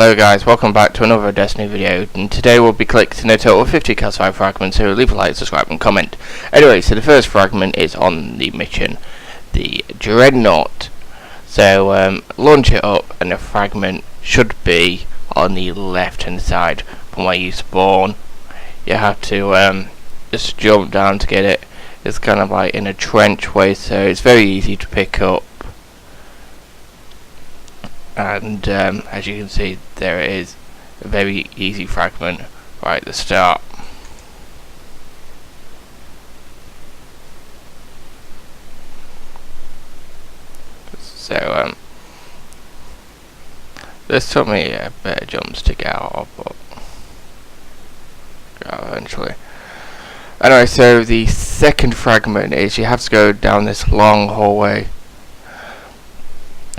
Hello guys, welcome back to another Destiny video, and today we'll be collecting a total of 50 calcified fragments, so leave a like, subscribe and comment. Anyway, so the first fragment is on the mission, the Dreadnought. So launch it up and the fragment should be on the left hand side from where you spawn. You have to just jump down to get it. It's kind of like in a trench way, so it's very easy to pick up. And as you can see, there it is, a very easy fragment right at the start. So this took me a bit of jumps to get out of, but eventually. Anyway, so the second fragment is you have to go down this long hallway.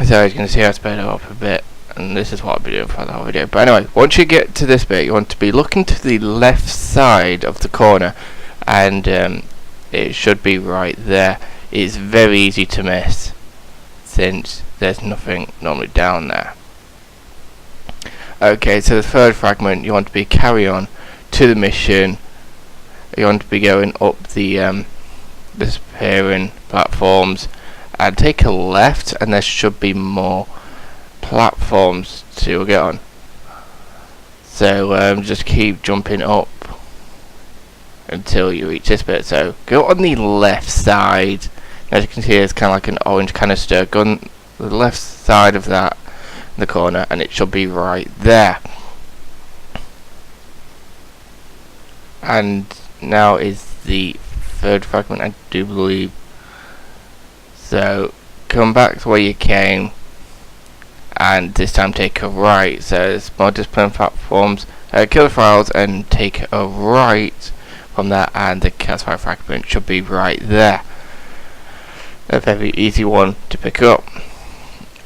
So as you can see, I sped it up a bit, and this is what I'll be doing for the whole video. But anyway, once you get to this bit, you want to be looking to the left side of the corner, and it should be right there. It's very easy to miss, since there's nothing normally down there. Okay, so the third fragment, you want to be carry on to the mission. You want to be going up the disappearing platforms, and take a left, and there should be more platforms to get on. So just keep jumping up until you reach this bit. So go on the left side. As you can see, it's kind of like an orange canister. Go on the left side of that in the corner, and it should be right there. And now is the third fragment, I do believe. So come back to where you came, and this time take a right. So there's more discipline platforms, kill the files and take a right from that, and the calcified fragment should be right there. A very easy one to pick up.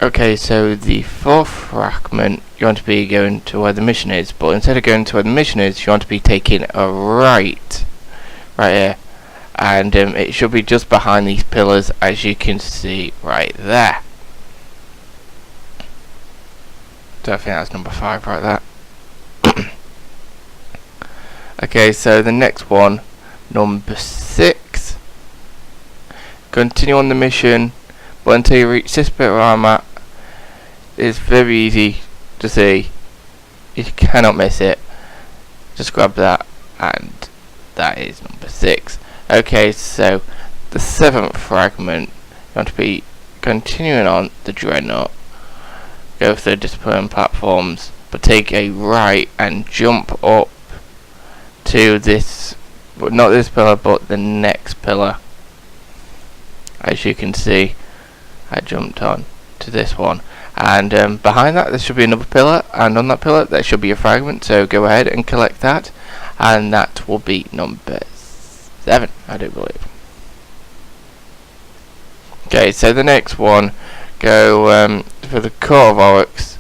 Okay, so the fourth fragment, you want to be going to where the mission is, but instead of going to where the mission is, you want to be taking a right here. And it should be just behind these pillars, as you can see right there. So I think that's number 5 right there. Okay, so the next one, number 6. Continue on the mission, but until you reach this bit where I'm at, it's very easy to see. You cannot miss it. Just grab that, and that is number 6. Okay, so the 7th fragment, you want to be continuing on the Dreadnought. Go through the discipline platforms, but take a right and jump up to this, but not this pillar, but the next pillar. As you can see, I jumped on to this one, and behind that there should be another pillar, and on that pillar there should be a fragment. So go ahead and collect that, and that will be number 7, I do believe. Okay, so the next one, go for the core of Oryx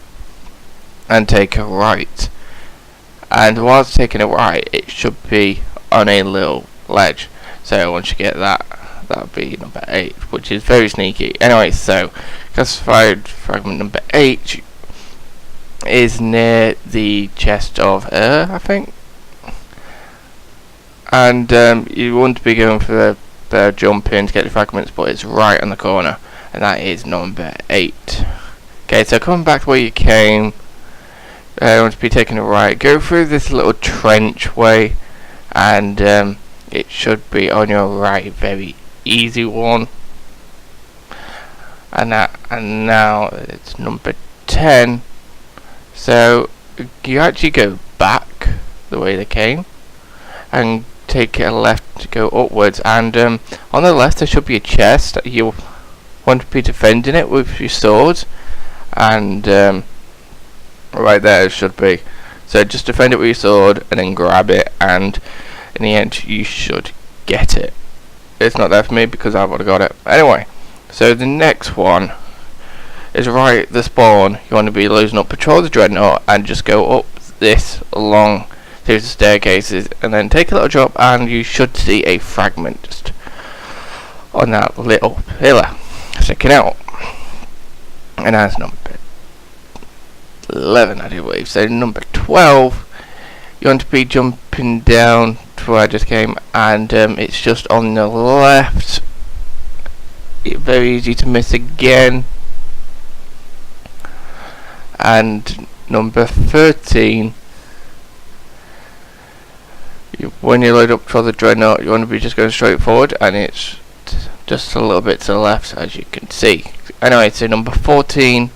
and take a right. And whilst taking a right, it should be on a little ledge. So once you get that, that'll be number 8, which is very sneaky. Anyway, so calcified fragment number 8 is near the chest of I think. And you want to be going for the jump in to get the fragments, but it's right on the corner, and that is number 8. Okay, so coming back to where you came, you want to be taking a right. Go through this little trench way, and it should be on your right. Very easy one. And now it's number 10. So you actually go back the way they came, and take a left to go upwards, and on the left there should be a chest. You'll want to be defending it with your sword, and right there it should be. So just defend it with your sword and then grab it, and in the end you should get it. It's not there for me because I've already got it. Anyway, so the next one is right at the spawn. You want to be losing up, patrol the Dreadnought, and just go up this long through the staircases, and then take a little drop, and you should see a fragment just on that little pillar sticking out. And that's number 11, I do believe. So number 12, you want to be jumping down to where I just came, and it's just on the left. It's very easy to miss again. And number 13, when you load up for the dreadnought, you want to be just going straight forward, and it's just a little bit to the left, as you can see. Anyway, so number 14,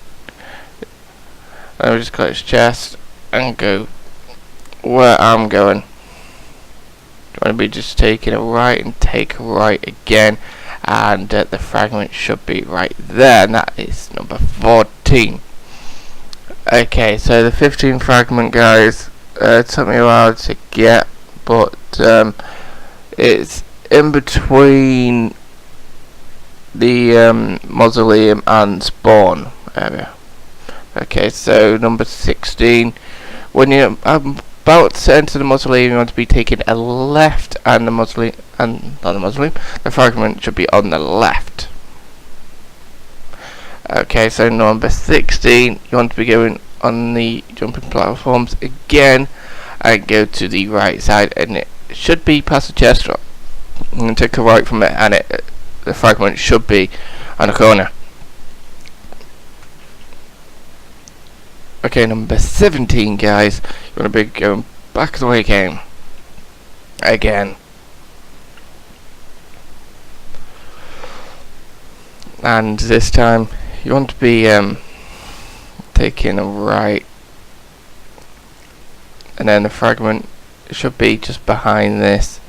let me just cut his chest and go where I'm going. You want to be just taking a right and take a right again, and the fragment should be right there, and that is number 14. Okay, so the 15 fragment, guys, took me a while to get, but it's in between the mausoleum and spawn area. Okay, so number 16, when you're about to enter the mausoleum, you want to be taking a left, and the mausoleum, and not the mausoleum, the fragment should be on the left. Okay, so number 16, you want to be going on the jumping platforms again, and go to the right side, and it should be past the chest, and take a right from it, and the fragment should be on the corner. Okay, number 17, guys, you want to be going back the way you came again, and this time you want to be taking a right, and then the fragment should be just behind this.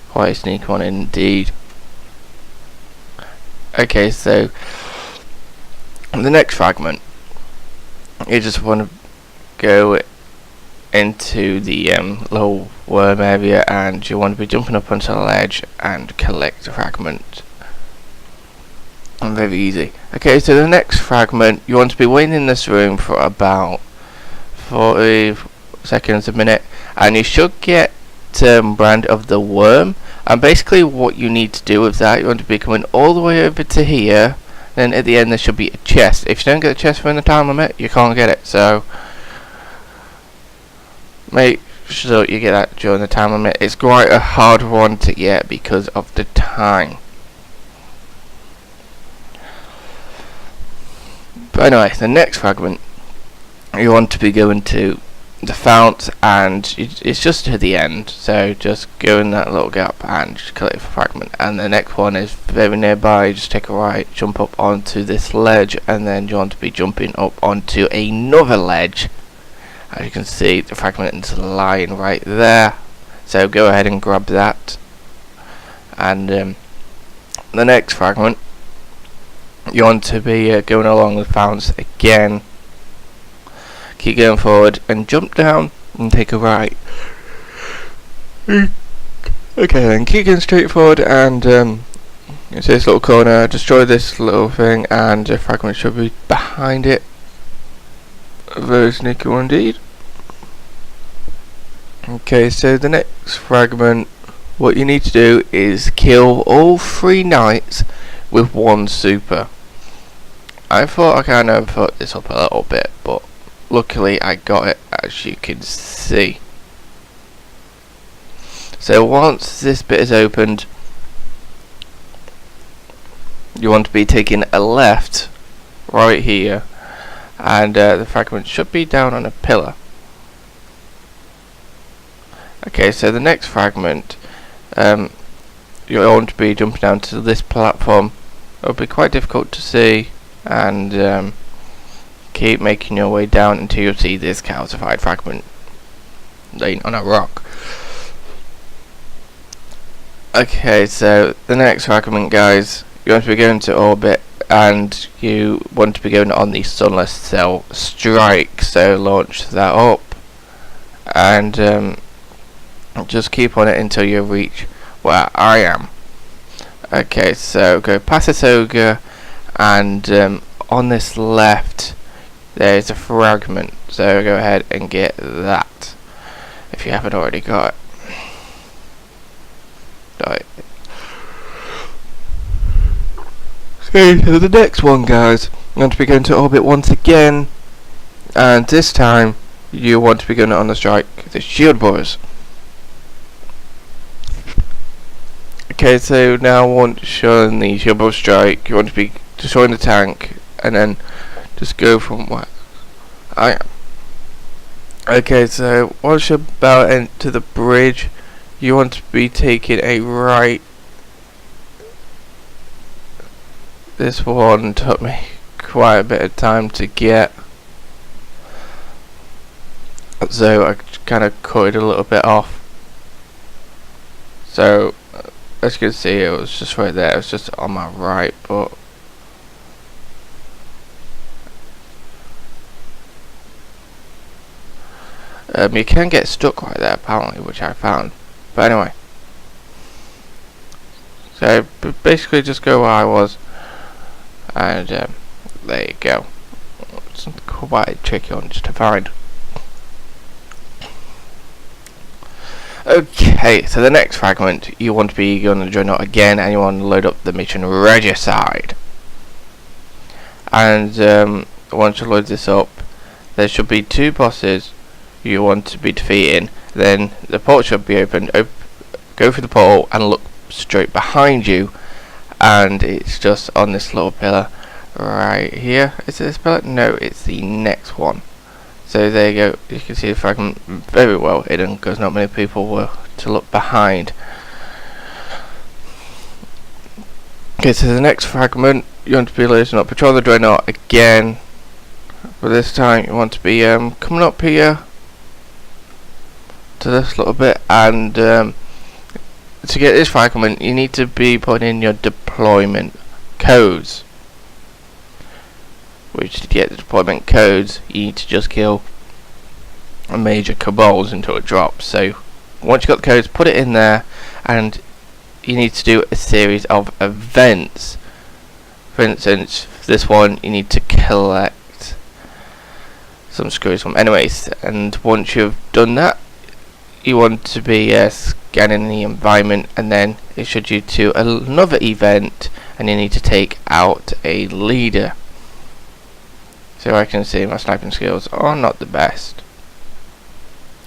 Quite a sneaky one indeed. Okay, so the next fragment, you just want to go into the low worm area, and you want to be jumping up onto the ledge and collect the fragment. And very easy. Okay, so the next fragment, you want to be waiting in this room for about 40 seconds a minute, and you should get brand of the worm. And basically what you need to do with that, you want to be coming all the way over to here, then at the end there should be a chest. If you don't get the chest within the time limit, you can't get it, so make sure you get that during the time limit. It's quite a hard one to get because of the time. But anyway, the next fragment, you want to be going to the fount, and it's just to the end, so just go in that little gap and just collect the fragment. And the next one is very nearby, just take a right, jump up onto this ledge, and then you want to be jumping up onto another ledge. As you can see, the fragment is lying right there, so go ahead and grab that. And the next fragment, you want to be going along the founts again. Keep going forward and jump down and take a right. Okay, then keep going straight forward, and it's this little corner, destroy this little thing, and the fragment should be behind it. A very sneaky one indeed. Okay, so the next fragment, what you need to do is kill all 3 knights with 1 super. I thought I kind of put this up a little bit, but luckily I got it, as you can see. So once this bit is opened, you want to be taking a left right here, and the fragment should be down on a pillar. Okay, so the next fragment, you want to be jumping down to this platform. It'll be quite difficult to see, and keep making your way down until you see this calcified fragment laying on a rock. Okay, so the next fragment, guys, you want to be going to orbit, and you want to be going on the sunless cell strike, so launch that up, and just keep on it until you reach where I am. Okay, so go past this ogre, and on this left there's a fragment, so go ahead and get that if you haven't already got it. Right. Okay, so the next one, guys, I'm going to be going to orbit once again, And this time you want to be going on the strike the shield boys. Okay, so now once you're on the shield boy strike, you want to be destroying the tank and then just go from where I am. Okay, so once you're about into the bridge, you want to be taking a right. This one took me quite a bit of time to get, so I kind of cut it a little bit off. So as you can see, it was just right there. It was just on my right, but you can get stuck right there apparently, which I found. But anyway, so basically just go where I was, and there you go. It's quite a tricky one just to find. Okay, so the next fragment, you want to be going to join out again, and you want to load up the mission Regicide. And once you load this up, there should be 2 bosses you want to be defeating. Then the portal should be opened. Go through the portal and look straight behind you, and it's just on this little pillar right here. Is it this pillar? No, it's the next one. So there you go. You can see the fragment very well hidden because not many people were to look behind. Okay, so the next fragment, you want to be loading up Patrol the Dreadnought again, but this time you want to be coming up here to this little bit, and to get this fragment you need to be putting in your deployment codes, which to get the deployment codes you need to just kill a major cabals until it drops. So once you've got the codes, put it in there, and you need to do a series of events. For instance, for this one you need to collect some screws from enemies, and once you've done that you want to be scanning the environment, and then it should you to another event, and you need to take out a leader. So I can see my sniping skills are not the best.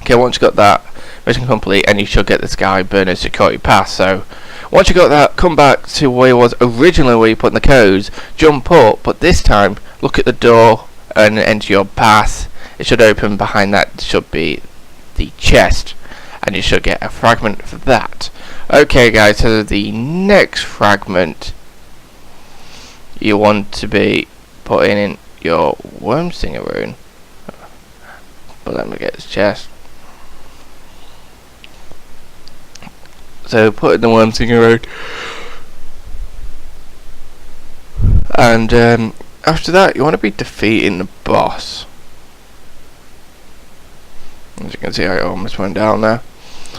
Okay, once you got that, mission complete, and you should get the Sky Burner security pass. So once you got that, come back to where it was originally, where you put in the codes, jump up, but this time look at the door and enter your pass. It should open. Behind that should be the chest, and you should get a fragment for that. Okay guys, so the next fragment you want to be putting in your Wormsinger rune. But let me get this chest. So put in the Wormsinger rune, and after that you want to be defeating the boss. As you can see, I almost went down there.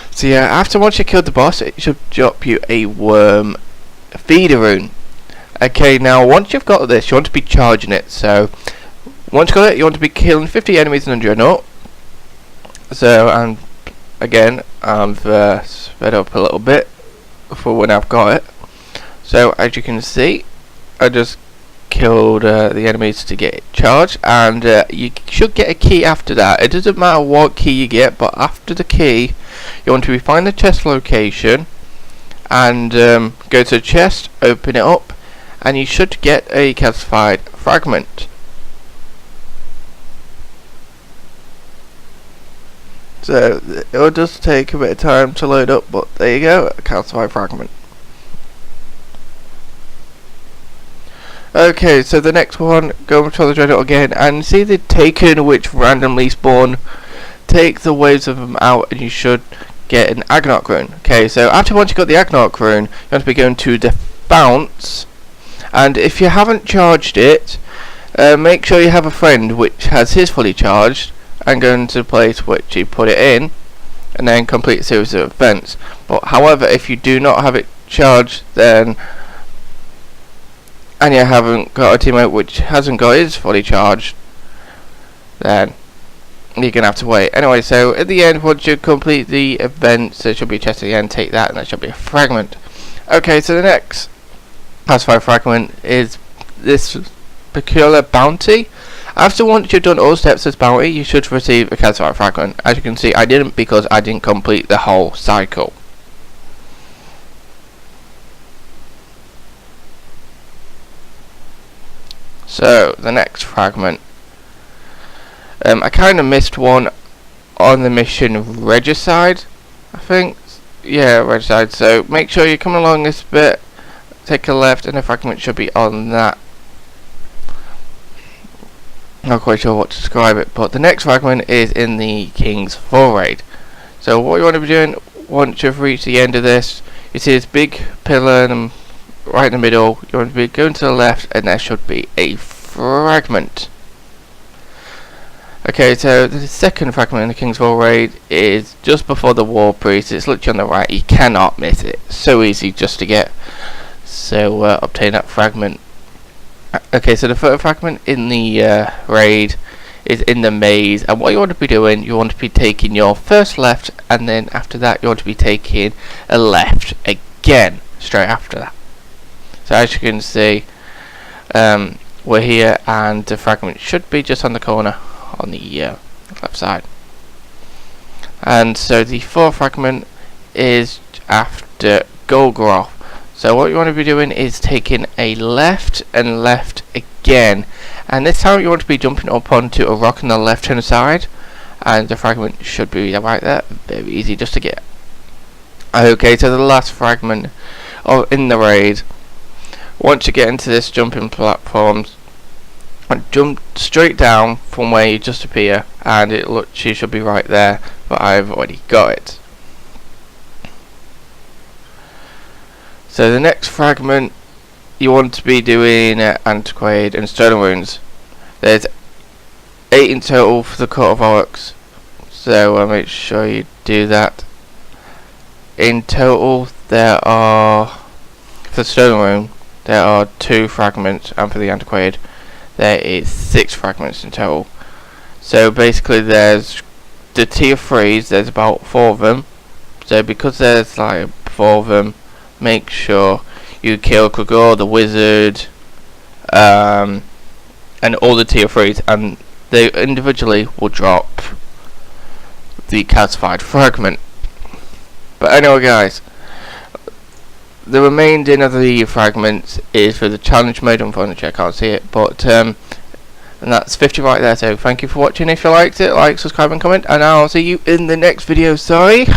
So yeah, once you killed the boss, it should drop you a worm feeder rune. Okay, now once you've got this, you want to be charging it. So once you got it, you want to be killing 50 enemies in a dreadnought. So, and again, I've sped up a little bit for when I've got it. So as you can see, I just killed the enemies to get it charged, and you should get a key after that. It doesn't matter what key you get, but after the key you want to find the chest location and go to the chest, open it up, and you should get a calcified fragment. So it will just take a bit of time to load up, but there you go, a calcified fragment. Okay, so the next one, go and try the dreadnought again, and see the Taken, which randomly spawn. Take the waves of them out, and you should get an Agnarch rune. Okay, so once you got the Agnarch rune, you have to be going to the Bounce, and if you haven't charged it, make sure you have a friend which has his fully charged, and go into the place which you put it in, and then complete a series of events. But however, if you do not have it charged, then and you haven't got a teammate which hasn't got his fully charged, then you're gonna have to wait. Anyway, so at the end, once you complete the events, there should be a chest at the end. Take that, and that should be a fragment. Okay, so the next Calcified Fragment is this peculiar bounty, After once you've done all steps of this bounty, you should receive a Calcified Fragment. As you can see, I didn't because I didn't complete the whole cycle. So, the next fragment. I kind of missed one on the mission Regicide, I think. Yeah, Regicide. So, make sure you come along this bit, take a left, and the fragment should be on that. Not quite sure what to describe it, but the next fragment is in the King's Fall Raid. So, what you want to be doing once you've reached the end of this, you see this big pillar and right in the middle, you want to be going to the left, and there should be a fragment. Okay, so the second fragment in the King's Fall Raid is just before the War Priest. It's literally on the right. You cannot miss it. So easy just to get. So obtain that fragment. Okay, so the third fragment in the raid is in the maze, and what you want to be doing, you want to be taking your first left, and then after that you want to be taking a left again straight after that. So as you can see, we're here, and the fragment should be just on the corner on the left side. And so the fourth fragment is after Golgoroth. So what you want to be doing is taking a left and left again, and this time you want to be jumping up onto a rock on the left hand side, and the fragment should be right there. Very easy just to get. Okay, so the last fragment in the raid. Once you get into this jumping platforms, jump straight down from where you just appear, and it looks, you should be right there, but I've already got it. So the next fragment you want to be doing Antiquated and Stone Runes. There's 8 in total for the Court of Oryx, so make sure you do that. In total there are, for the Stone Rune, there are 2 fragments, and for the Antiquated there is 6 fragments in total. So basically there's the tier 3s, there's about 4 of them. So because there's like 4 of them, make sure you kill Kragor, the wizard, and all the tier 3s, and they individually will drop the Calcified Fragment. But anyway guys, the remaining of the fragments is for the challenge mode. Unfortunately I can't see it, but and that's 50 right there. So thank you for watching. If you liked it, like, subscribe and comment, and I'll see you in the next video. Sorry.